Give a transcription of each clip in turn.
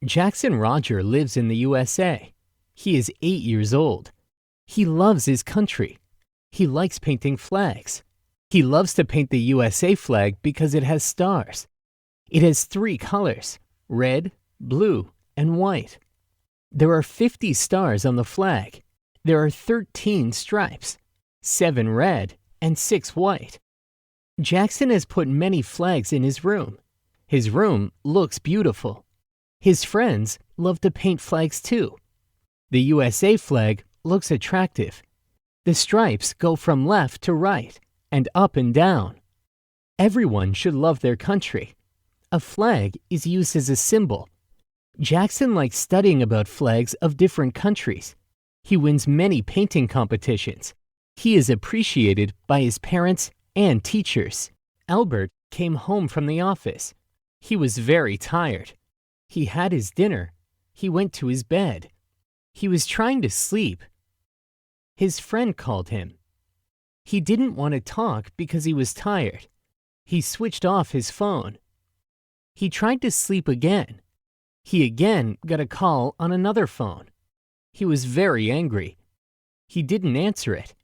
Jackson Roger lives in the USA. He is 8 years old. He loves his country. He likes painting flags. He loves to paint the USA flag because it has stars. It has 3 colors: red, blue, and white. There are 50 stars on the flag. There are 13 stripes, 7 red and 6 white. Jackson has put many flags in his room. His room looks beautiful. His friends love to paint flags too. The USA flag looks attractive. The stripes go from left to right and up and down. Everyone should love their country. A flag is used as a symbol. Jackson likes studying about flags of different countries. He wins many painting competitions. He is appreciated by his parents and teachers. Albert came home from the office. He was very tired. He had his dinner. He went to his bed. He was trying to sleep. His friend called him. He didn't want to talk because he was tired. He switched off his phone. He tried to sleep again. He again got a call on another phone. He was very angry. He didn't answer it.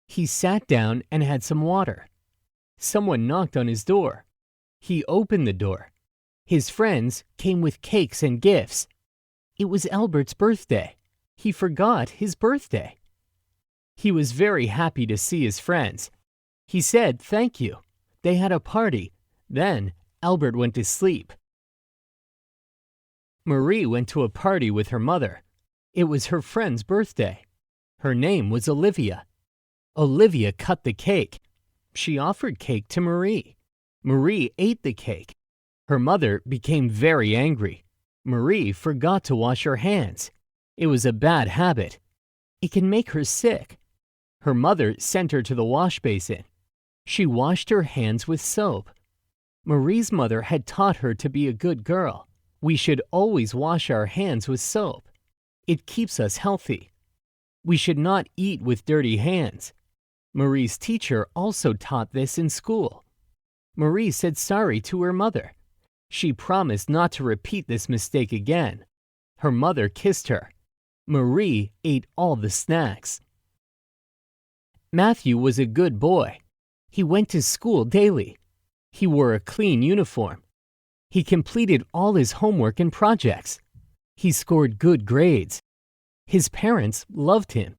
He sat down and had some water. Someone knocked on his door. He opened the door. His friends came with cakes and gifts. It was Albert's birthday. He forgot his birthday. He was very happy to see his friends. He said thank you. They had a party. Then Albert went to sleep. Marie went to a party with her mother. It was her friend's birthday. Her name was Olivia. Olivia cut the cake. She offered cake to Marie. Marie ate the cake. Her mother became very angry. Marie forgot to wash her hands. It was a bad habit. It can make her sick. Her mother sent her to the wash basin. She washed her hands with soap. Marie's mother had taught her to be a good girl. We should always wash our hands with soap. It keeps us healthy. We should not eat with dirty hands. Marie's teacher also taught this in school. Marie said sorry to her mother. She promised not to repeat this mistake again. Her mother kissed her. Marie ate all the snacks. Matthew was a good boy. He went to school daily. He wore a clean uniform. He completed all his homework and projects. He scored good grades. His parents loved him.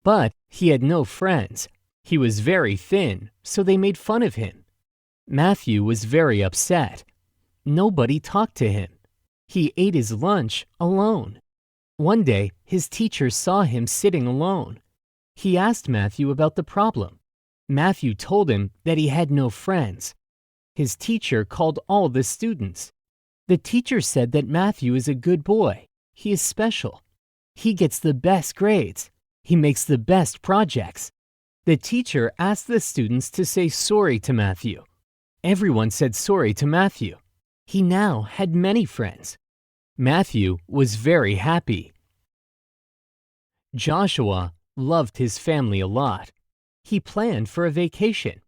But he had no friends. He was very thin, so they made fun of him. Matthew was very upset. Nobody talked to him. He ate his lunch alone. One day, his teacher saw him sitting alone. He asked Matthew about the problem. Matthew told him that he had no friends. His teacher called all the students. The teacher said that Matthew is a good boy. He is special. He gets the best grades. He makes the best projects. The teacher asked the students to say sorry to Matthew. Everyone said sorry to Matthew. He now had many friends. Matthew was very happy. Joshua loved his family a lot. He planned for a vacation.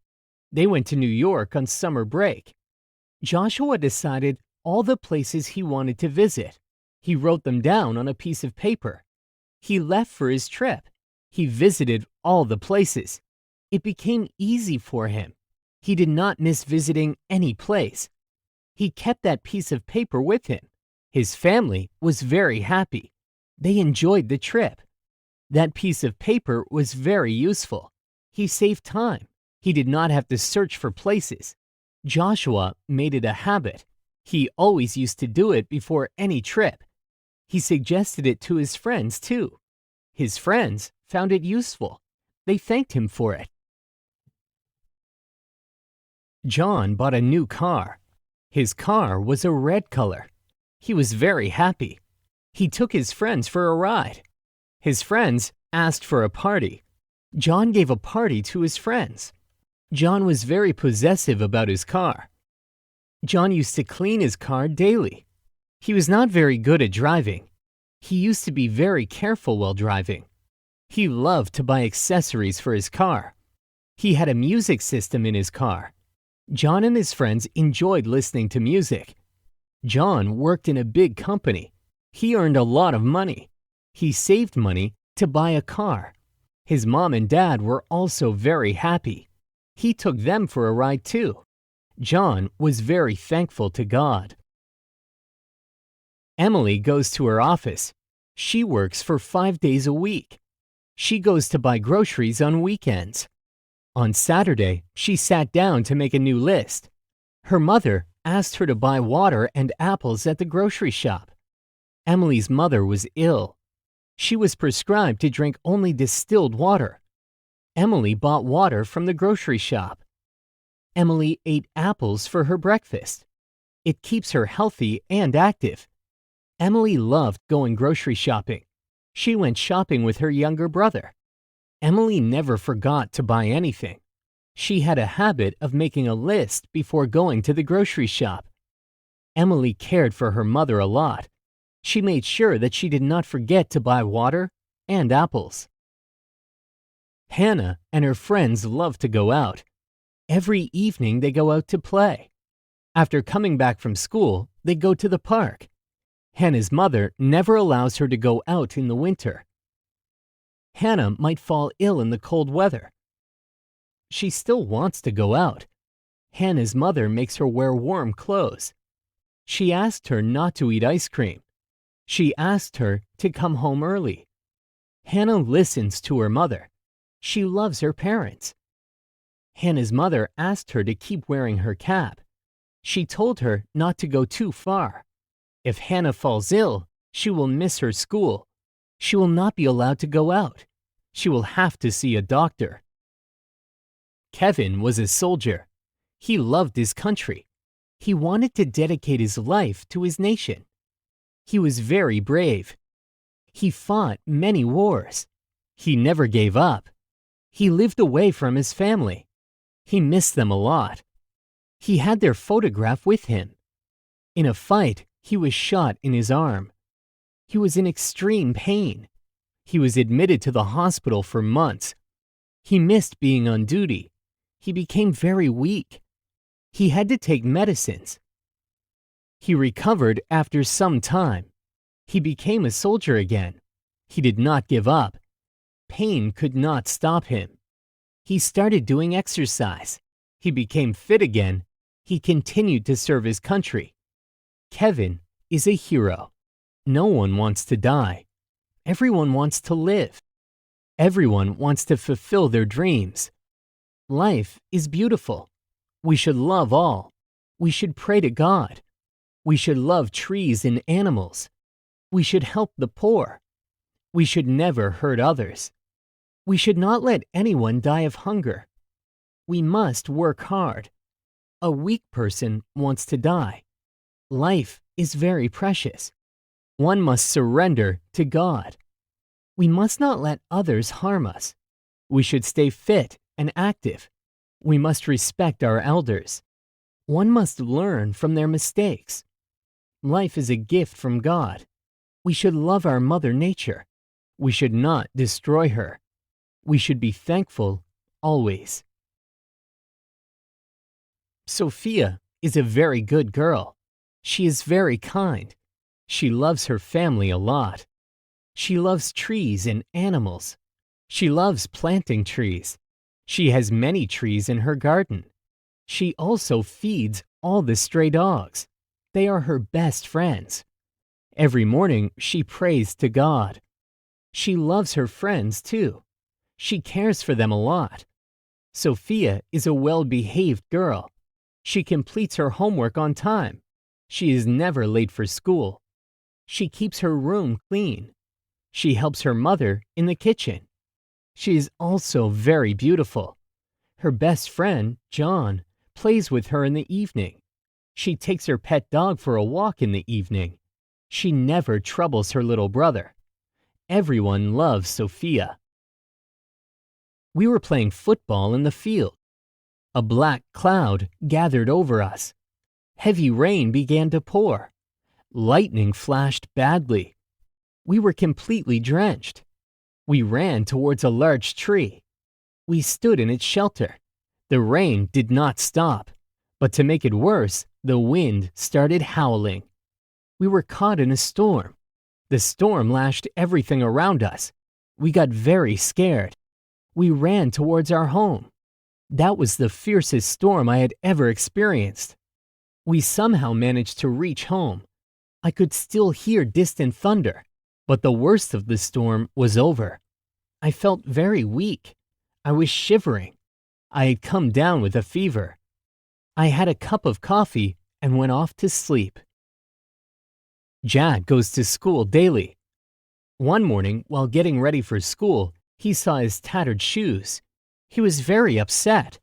They went to New York on summer break. Joshua decided all the places he wanted to visit. He wrote them down on a piece of paper. He left for his trip. He visited all the places. It became easy for him. He did not miss visiting any place. He kept that piece of paper with him. His family was very happy. They enjoyed the trip. That piece of paper was very useful. He saved time. He did not have to search for places. Joshua made it a habit. He always used to do it before any trip. He suggested it to his friends too. His friends found it useful. They thanked him for it. John bought a new car. His car was a red color. He was very happy. He took his friends for a ride. His friends asked for a party. John gave a party to his friends. John was very possessive about his car. John used to clean his car daily. He was not very good at driving. He used to be very careful while driving. He loved to buy accessories for his car. He had a music system in his car. John and his friends enjoyed listening to music. John worked in a big company. He earned a lot of money. He saved money to buy a car. His mom and dad were also very happy. He took them for a ride too. John was very thankful to God. Emily goes to her office. She works for 5 days a week. She goes to buy groceries on weekends. On Saturday, she sat down to make a new list. Her mother asked her to buy water and apples at the grocery shop. Emily's mother was ill. She was prescribed to drink only distilled water. Emily bought water from the grocery shop. Emily ate apples for her breakfast. It keeps her healthy and active. Emily loved going grocery shopping. She went shopping with her younger brother. Emily never forgot to buy anything. She had a habit of making a list before going to the grocery shop. Emily cared for her mother a lot. She made sure that she did not forget to buy water and apples. Hannah and her friends love to go out. Every evening they go out to play. After coming back from school, they go to the park. Hannah's mother never allows her to go out in the winter. Hannah might fall ill in the cold weather. She still wants to go out. Hannah's mother makes her wear warm clothes. She asked her not to eat ice cream. She asked her to come home early. Hannah listens to her mother. She loves her parents. Hannah's mother asked her to keep wearing her cap. She told her not to go too far. If Hannah falls ill, she will miss her school. She will not be allowed to go out. She will have to see a doctor. Kevin was a soldier. He loved his country. He wanted to dedicate his life to his nation. He was very brave. He fought many wars. He never gave up. He lived away from his family. He missed them a lot. He had their photograph with him. In a fight, he was shot in his arm. He was in extreme pain. He was admitted to the hospital for months. He missed being on duty. He became very weak. He had to take medicines. He recovered after some time. He became a soldier again. He did not give up. Pain could not stop him. He started doing exercise. He became fit again. He continued to serve his country. Kevin is a hero. No one wants to die. Everyone wants to live. Everyone wants to fulfill their dreams. Life is beautiful. We should love all. We should pray to God. We should love trees and animals. We should help the poor. We should never hurt others. We should not let anyone die of hunger. We must work hard. A weak person wants to die. Life is very precious. One must surrender to God. We must not let others harm us. We should stay fit and active. We must respect our elders. One must learn from their mistakes. Life is a gift from God. We should love our Mother Nature. We should not destroy her. We should be thankful always. Sophia is a very good girl. She is very kind. She loves her family a lot. She loves trees and animals. She loves planting trees. She has many trees in her garden. She also feeds all the stray dogs. They are her best friends. Every morning she prays to God. She loves her friends too. She cares for them a lot. Sophia is a well-behaved girl. She completes her homework on time. She is never late for school. She keeps her room clean. She helps her mother in the kitchen. She is also very beautiful. Her best friend, John, plays with her in the evening. She takes her pet dog for a walk in the evening. She never troubles her little brother. Everyone loves Sophia. We were playing football in the field. A black cloud gathered over us. Heavy rain began to pour. Lightning flashed badly. We were completely drenched. We ran towards a large tree. We stood in its shelter. The rain did not stop, but to make it worse, the wind started howling. We were caught in a storm. The storm lashed everything around us. We got very scared. We ran towards our home. That was the fiercest storm I had ever experienced. We somehow managed to reach home. I could still hear distant thunder, but the worst of the storm was over. I felt very weak. I was shivering. I had come down with a fever. I had a cup of coffee and went off to sleep. Jack goes to school daily. One morning, while getting ready for school, he saw his tattered shoes. He was very upset.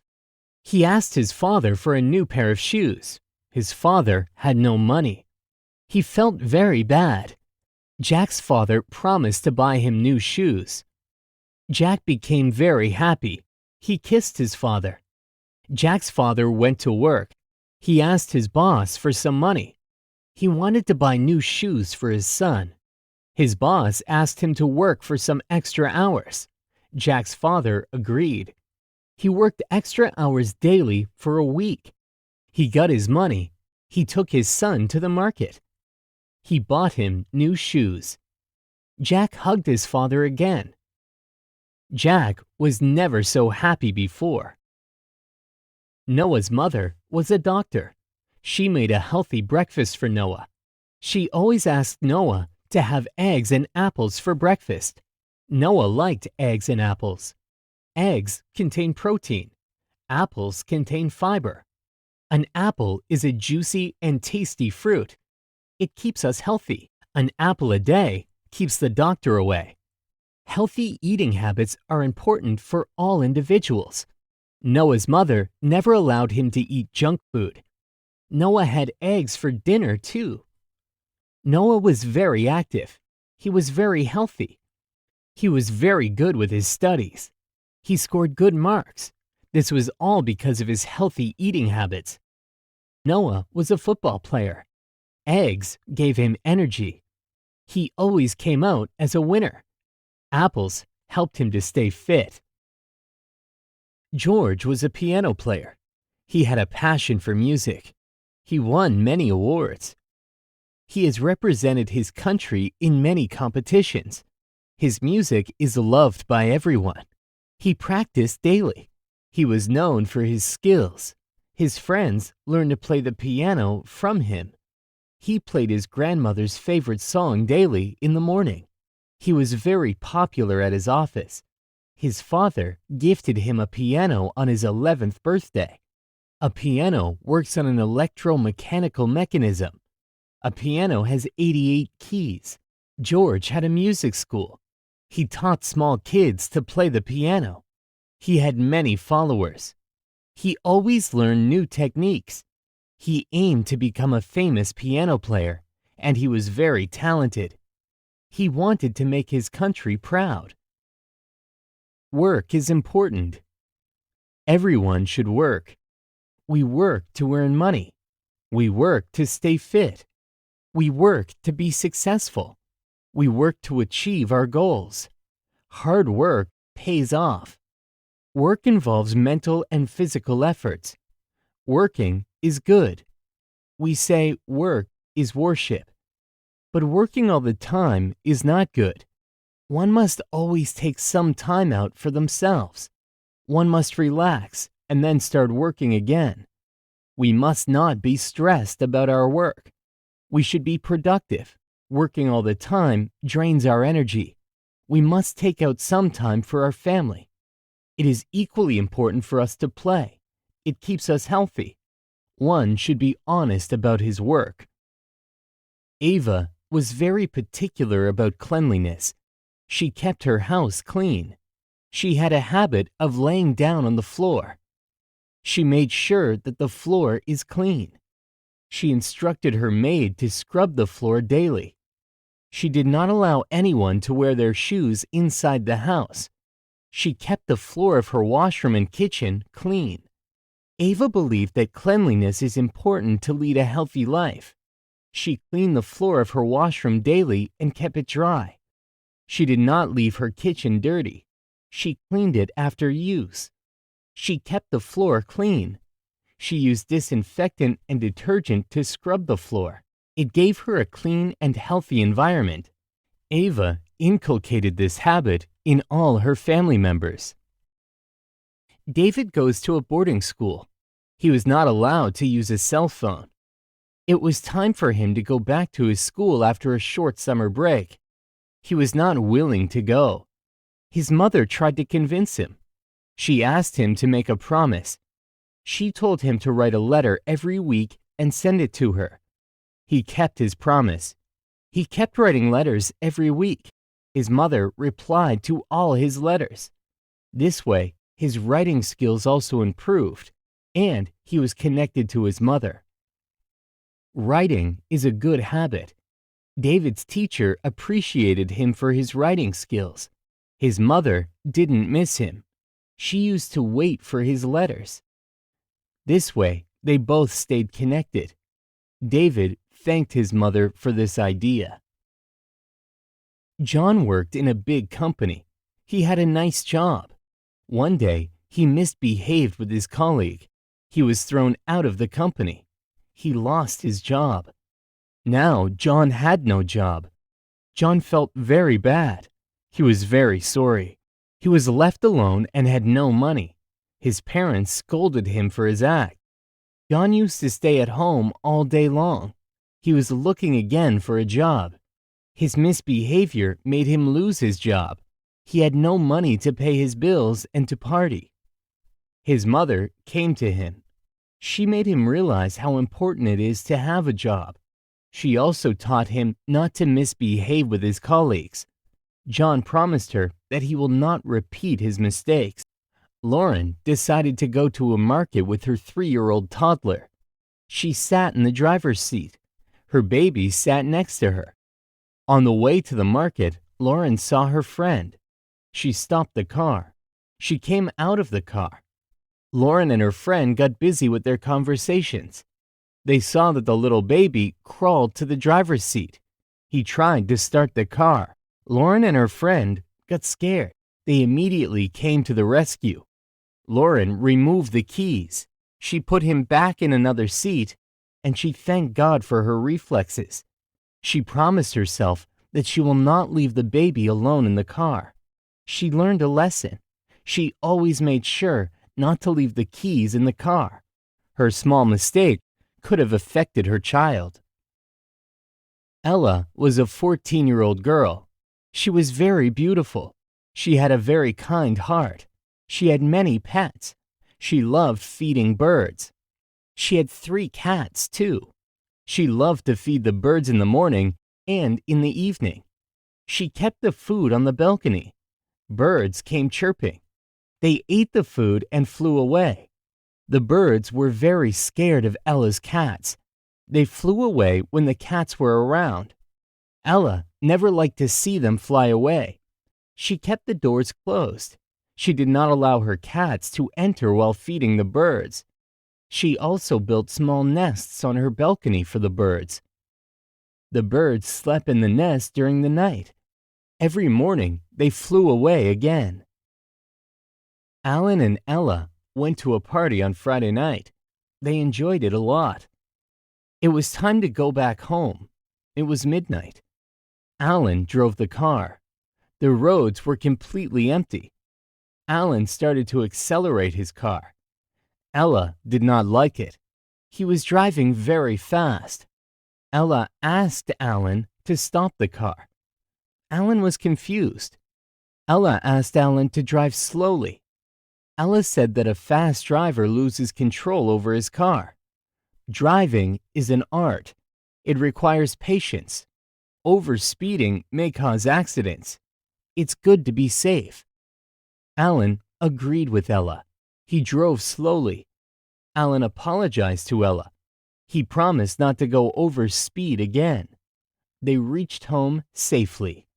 He asked his father for a new pair of shoes. His father had no money. He felt very bad. Jack's father promised to buy him new shoes. Jack became very happy. He kissed his father. Jack's father went to work. He asked his boss for some money. He wanted to buy new shoes for his son. His boss asked him to work for some extra hours. Jack's father agreed. He worked extra hours daily for a week. He got his money. He took his son to the market. He bought him new shoes. Jack hugged his father again. Jack was never so happy before. Noah's mother was a doctor. She made a healthy breakfast for Noah. She always asked Noah to have eggs and apples for breakfast. Noah liked eggs and apples. Eggs contain protein. Apples contain fiber. An apple is a juicy and tasty fruit. It keeps us healthy. An apple a day keeps the doctor away. Healthy eating habits are important for all individuals. Noah's mother never allowed him to eat junk food. Noah had eggs for dinner too. Noah was very active. He was very healthy. He was very good with his studies. He scored good marks. This was all because of his healthy eating habits. Noah was a football player. Eggs gave him energy. He always came out as a winner. Apples helped him to stay fit. George was a piano player. He had a passion for music. He won many awards. He has represented his country in many competitions. His music is loved by everyone. He practiced daily. He was known for his skills. His friends learned to play the piano from him. He played his grandmother's favorite song daily in the morning. He was very popular at his office. His father gifted him a piano on his 11th birthday. A piano works on an electromechanical mechanism. A piano has 88 keys. George had a music school. He taught small kids to play the piano. He had many followers. He always learned new techniques. He aimed to become a famous piano player, and he was very talented. He wanted to make his country proud. Work is important. Everyone should work. We work to earn money. We work to stay fit. We work to be successful. We work to achieve our goals. Hard work pays off. Work involves mental and physical efforts. Working is good. We say work is worship. But working all the time is not good. One must always take some time out for themselves. One must relax and then start working again. We must not be stressed about our work. We should be productive. Working all the time drains our energy. We must take out some time for our family. It is equally important for us to play. It keeps us healthy. One should be honest about his work. Ava was very particular about cleanliness. She kept her house clean. She had a habit of laying down on the floor. She made sure that the floor is clean. She instructed her maid to scrub the floor daily. She did not allow anyone to wear their shoes inside the house. She kept the floor of her washroom and kitchen clean. Ava believed that cleanliness is important to lead a healthy life. She cleaned the floor of her washroom daily and kept it dry. She did not leave her kitchen dirty. She cleaned it after use. She kept the floor clean. She used disinfectant and detergent to scrub the floor. It gave her a clean and healthy environment. Ava inculcated this habit in all her family members. David goes to a boarding school. He was not allowed to use a cell phone. It was time for him to go back to his school after a short summer break. He was not willing to go. His mother tried to convince him. She asked him to make a promise. She told him to write a letter every week and send it to her. He kept his promise. He kept writing letters every week. His mother replied to all his letters. This way, his writing skills also improved, and he was connected to his mother. Writing is a good habit. David's teacher appreciated him for his writing skills. His mother didn't miss him. She used to wait for his letters. This way, they both stayed connected. David thanked his mother for this idea. John worked in a big company. He had a nice job. One day, he misbehaved with his colleague. He was thrown out of the company. He lost his job. Now John had no job. John felt very bad. He was very sorry. He was left alone and had no money. His parents scolded him for his act. John used to stay at home all day long. He was looking again for a job. His misbehavior made him lose his job. He had no money to pay his bills and to party. His mother came to him. She made him realize how important it is to have a job. She also taught him not to misbehave with his colleagues. John promised her that he will not repeat his mistakes. Lauren decided to go to a market with her 3-year-old toddler. She sat in the driver's seat. Her baby sat next to her. On the way to the market, Lauren saw her friend. She stopped the car. She came out of the car. Lauren and her friend got busy with their conversations. They saw that the little baby crawled to the driver's seat. He tried to start the car. Lauren and her friend got scared. They immediately came to the rescue. Lauren removed the keys. She put him back in another seat, and she thanked God for her reflexes. She promised herself that she will not leave the baby alone in the car. She learned a lesson. She always made sure not to leave the keys in the car. Her small mistake could have affected her child. Ella was a 14-year-old girl. She was very beautiful. She had a very kind heart. She had many pets. She loved feeding birds. She had 3 cats, too. She loved to feed the birds in the morning and in the evening. She kept the food on the balcony. Birds came chirping. They ate the food and flew away. The birds were very scared of Ella's cats. They flew away when the cats were around. Ella never liked to see them fly away. She kept the doors closed. She did not allow her cats to enter while feeding the birds. She also built small nests on her balcony for the birds. The birds slept in the nest during the night. Every morning, they flew away again. Alan and Ella went to a party on Friday night. They enjoyed it a lot. It was time to go back home. It was midnight. Alan drove the car. The roads were completely empty. Alan started to accelerate his car. Ella did not like it. He was driving very fast. Ella asked Alan to stop the car. Alan was confused. Ella asked Alan to drive slowly. Ella said that a fast driver loses control over his car. Driving is an art. It requires patience. Overspeeding may cause accidents. It's good to be safe. Alan agreed with Ella. He drove slowly. Alan apologized to Ella. He promised not to go over speed again. They reached home safely.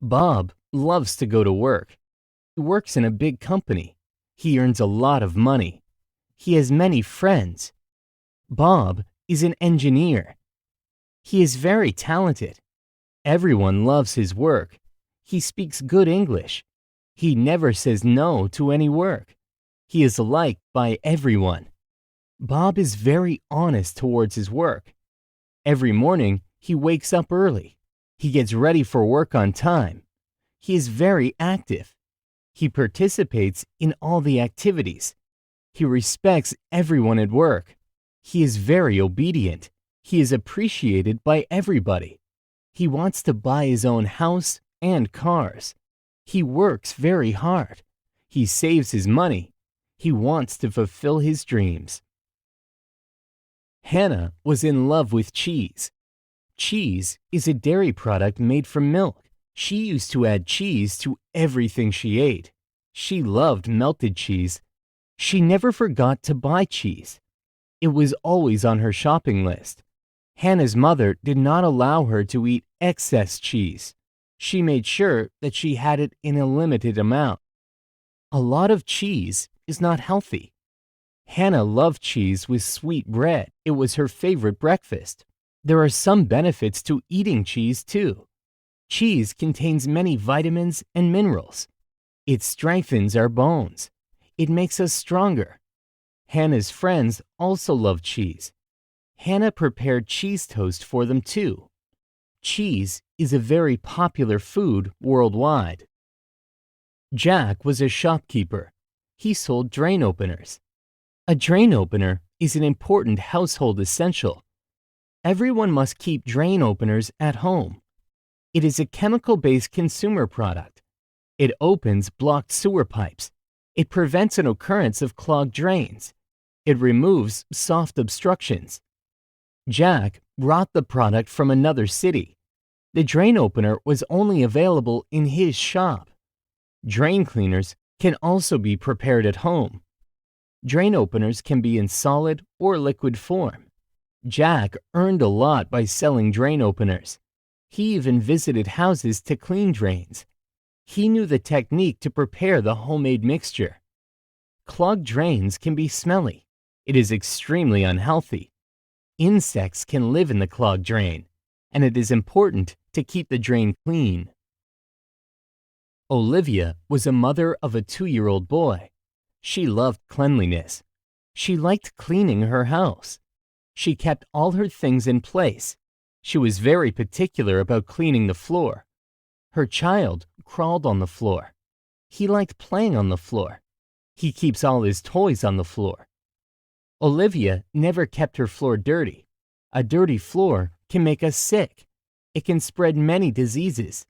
Bob loves to go to work. He works in a big company. He earns a lot of money. He has many friends. Bob is an engineer. He is very talented. Everyone loves his work. He speaks good English. He never says no to any work. He is liked by everyone. Bob is very honest towards his work. Every morning, he wakes up early. He gets ready for work on time. He is very active. He participates in all the activities. He respects everyone at work. He is very obedient. He is appreciated by everybody. He wants to buy his own house and cars. He works very hard. He saves his money. He wants to fulfill his dreams. Hannah was in love with cheese. Cheese is a dairy product made from milk. She used to add cheese to everything she ate. She loved melted cheese. She never forgot to buy cheese. It was always on her shopping list. Hannah's mother did not allow her to eat excess cheese. She made sure that she had it in a limited amount. A lot of cheese is not healthy. Hannah loved cheese with sweet bread. It was her favorite breakfast. There are some benefits to eating cheese too. Cheese contains many vitamins and minerals. It strengthens our bones. It makes us stronger. Hannah's friends also love cheese. Hannah prepared cheese toast for them too. Cheese is a very popular food worldwide. Jack was a shopkeeper. He sold drain openers. A drain opener is an important household essential. Everyone must keep drain openers at home. It is a chemical-based consumer product. It opens blocked sewer pipes. It prevents an occurrence of clogged drains. It removes soft obstructions. Jack brought the product from another city. The drain opener was only available in his shop. Drain cleaners can also be prepared at home. Drain openers can be in solid or liquid form. Jack earned a lot by selling drain openers. He even visited houses to clean drains. He knew the technique to prepare the homemade mixture. Clogged drains can be smelly. It is extremely unhealthy. Insects can live in the clogged drain, and it is important to keep the drain clean. Olivia was a mother of a 2-year-old boy. She loved cleanliness. She liked cleaning her house. She kept all her things in place. She was very particular about cleaning the floor. Her child crawled on the floor. He liked playing on the floor. He keeps all his toys on the floor. Olivia never kept her floor dirty. A dirty floor can make us sick. It can spread many diseases.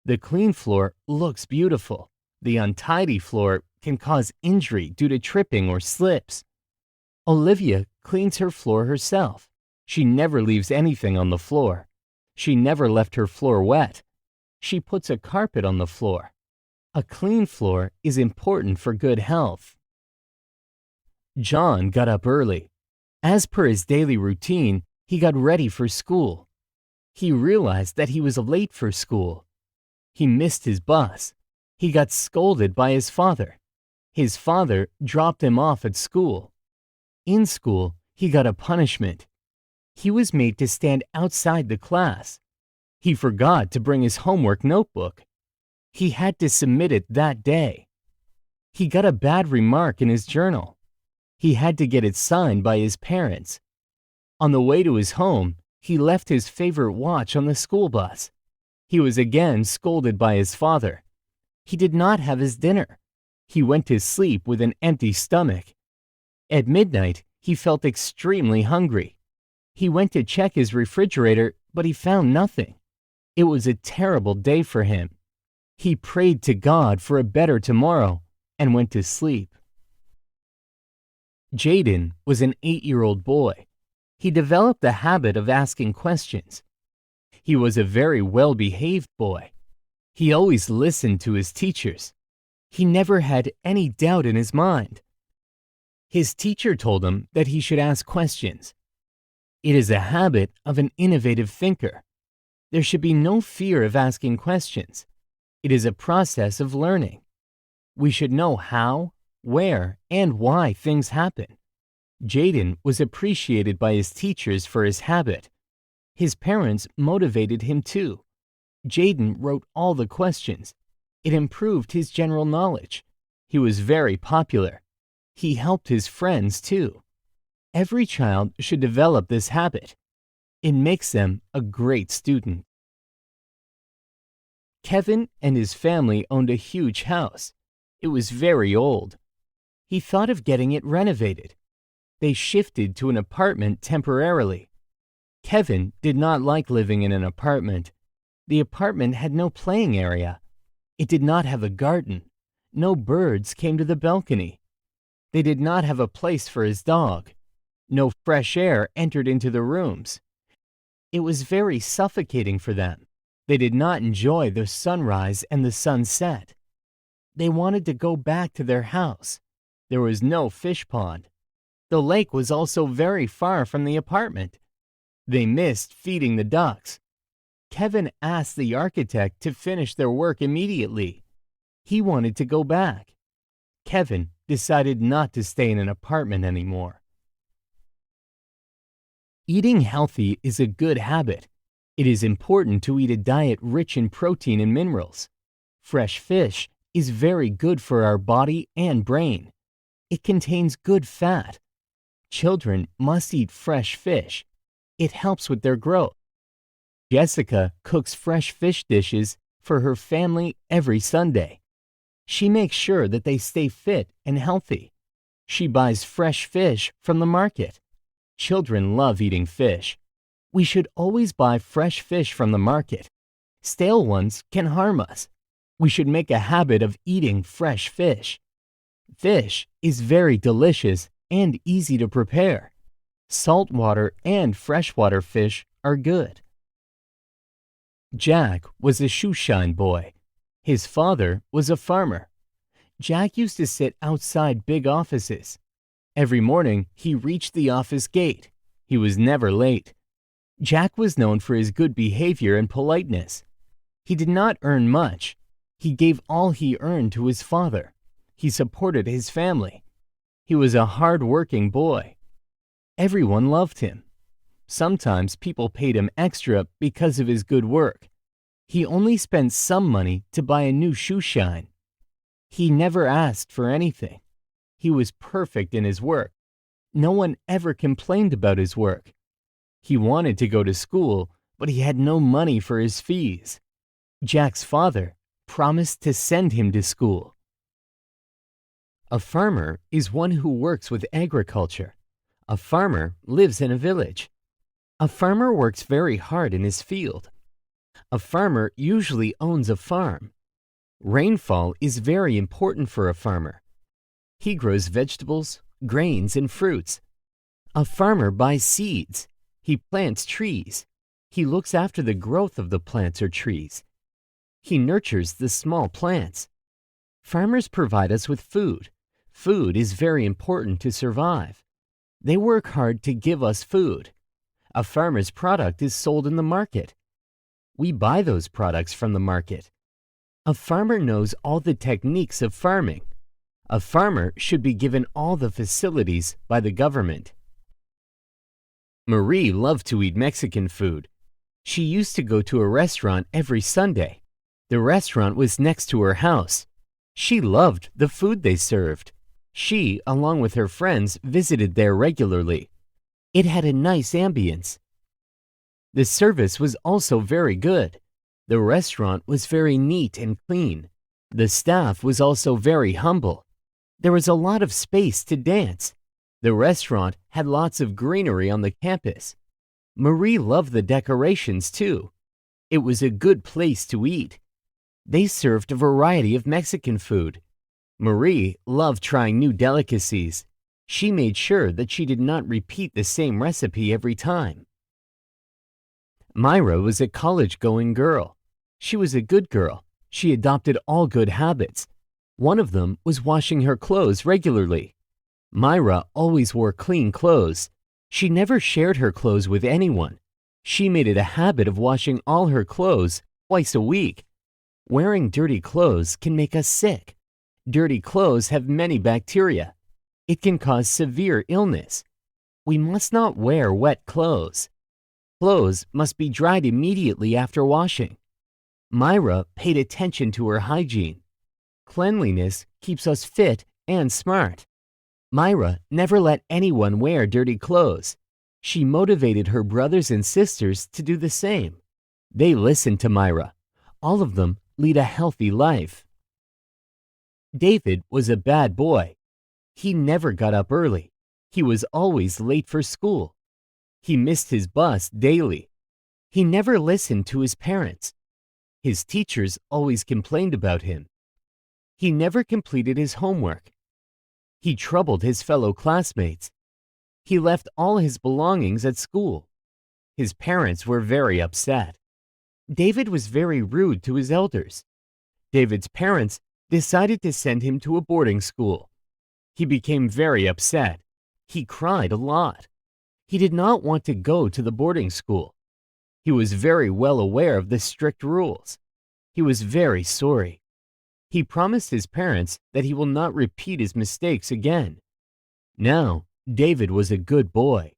The clean floor looks beautiful. The untidy floor can cause injury due to tripping or slips. Olivia cleans her floor herself. She never leaves anything on the floor. She never left her floor wet. She puts a carpet on the floor. A clean floor is important for good health. John got up early. As per his daily routine, he got ready for school. He realized that he was late for school. He missed his bus. He got scolded by his father. His father dropped him off at school. In school, he got a punishment. He was made to stand outside the class. He forgot to bring his homework notebook. He had to submit it that day. He got a bad remark in his journal. He had to get it signed by his parents. On the way to his home, he left his favorite watch on the school bus. He was again scolded by his father. He did not have his dinner. He went to sleep with an empty stomach. At midnight, he felt extremely hungry. He went to check his refrigerator, but he found nothing. It was a terrible day for him. He prayed to God for a better tomorrow and went to sleep. Jaden was an 8-year-old boy. He developed the habit of asking questions. He was a very well-behaved boy. He always listened to his teachers. He never had any doubt in his mind. His teacher told him that he should ask questions. It is a habit of an innovative thinker. There should be no fear of asking questions. It is a process of learning. We should know how, where, and why things happen. Jaden was appreciated by his teachers for his habit. His parents motivated him too. Jaden wrote all the questions. It improved his general knowledge. He was very popular. He helped his friends too. Every child should develop this habit. It makes them a great student. Kevin and his family owned a huge house. It was very old. He thought of getting it renovated. They shifted to an apartment temporarily. Kevin did not like living in an apartment. The apartment had no playing area. It did not have a garden. No birds came to the balcony. They did not have a place for his dog. No fresh air entered into the rooms. It was very suffocating for them. They did not enjoy the sunrise and the sunset. They wanted to go back to their house. There was no fish pond. The lake was also very far from the apartment. They missed feeding the ducks. Kevin asked the architect to finish their work immediately. He wanted to go back. Kevin decided not to stay in an apartment anymore. Eating healthy is a good habit. It is important to eat a diet rich in protein and minerals. Fresh fish is very good for our body and brain. It contains good fat. Children must eat fresh fish. It helps with their growth. Jessica cooks fresh fish dishes for her family every Sunday. She makes sure that they stay fit and healthy. She buys fresh fish from the market. Children love eating fish. We should always buy fresh fish from the market. Stale ones can harm us. We should make a habit of eating fresh fish. Fish is very delicious and easy to prepare. Saltwater and freshwater fish are good. Jack was a shoeshine boy. His father was a farmer. Jack used to sit outside big offices. Every morning, he reached the office gate. He was never late. Jack was known for his good behavior and politeness. He did not earn much. He gave all he earned to his father. He supported his family. He was a hard-working boy. Everyone loved him. Sometimes people paid him extra because of his good work. He only spent some money to buy a new shoe shine. He never asked for anything. He was perfect in his work. No one ever complained about his work. He wanted to go to school, but he had no money for his fees. Jack's father promised to send him to school. A farmer is one who works with agriculture. A farmer lives in a village. A farmer works very hard in his field. A farmer usually owns a farm. Rainfall is very important for a farmer. He grows vegetables, grains, and fruits. A farmer buys seeds. He plants trees. He looks after the growth of the plants or trees. He nurtures the small plants. Farmers provide us with food. Food is very important to survive. They work hard to give us food. A farmer's product is sold in the market. We buy those products from the market. A farmer knows all the techniques of farming. A farmer should be given all the facilities by the government. Marie loved to eat Mexican food. She used to go to a restaurant every Sunday. The restaurant was next to her house. She loved the food they served. She, along with her friends, visited there regularly. It had a nice ambience. The service was also very good. The restaurant was very neat and clean. The staff was also very humble. There was a lot of space to dance. The restaurant had lots of greenery on the campus. Marie loved the decorations too. It was a good place to eat. They served a variety of Mexican food. Marie loved trying new delicacies. She made sure that she did not repeat the same recipe every time. Myra was a college-going girl. She was a good girl. She adopted all good habits. One of them was washing her clothes regularly. Myra always wore clean clothes. She never shared her clothes with anyone. She made it a habit of washing all her clothes twice a week. Wearing dirty clothes can make us sick. Dirty clothes have many bacteria. It can cause severe illness. We must not wear wet clothes. Clothes must be dried immediately after washing. Myra paid attention to her hygiene. Cleanliness keeps us fit and smart. Myra never let anyone wear dirty clothes. She motivated her brothers and sisters to do the same. They listened to Myra. All of them lead a healthy life. David was a bad boy. He never got up early. He was always late for school. He missed his bus daily. He never listened to his parents. His teachers always complained about him. He never completed his homework. He troubled his fellow classmates. He left all his belongings at school. His parents were very upset. David was very rude to his elders. David's parents decided to send him to a boarding school. He became very upset. He cried a lot. He did not want to go to the boarding school. He was very well aware of the strict rules. He was very sorry. He promised his parents that he will not repeat his mistakes again. Now, David was a good boy.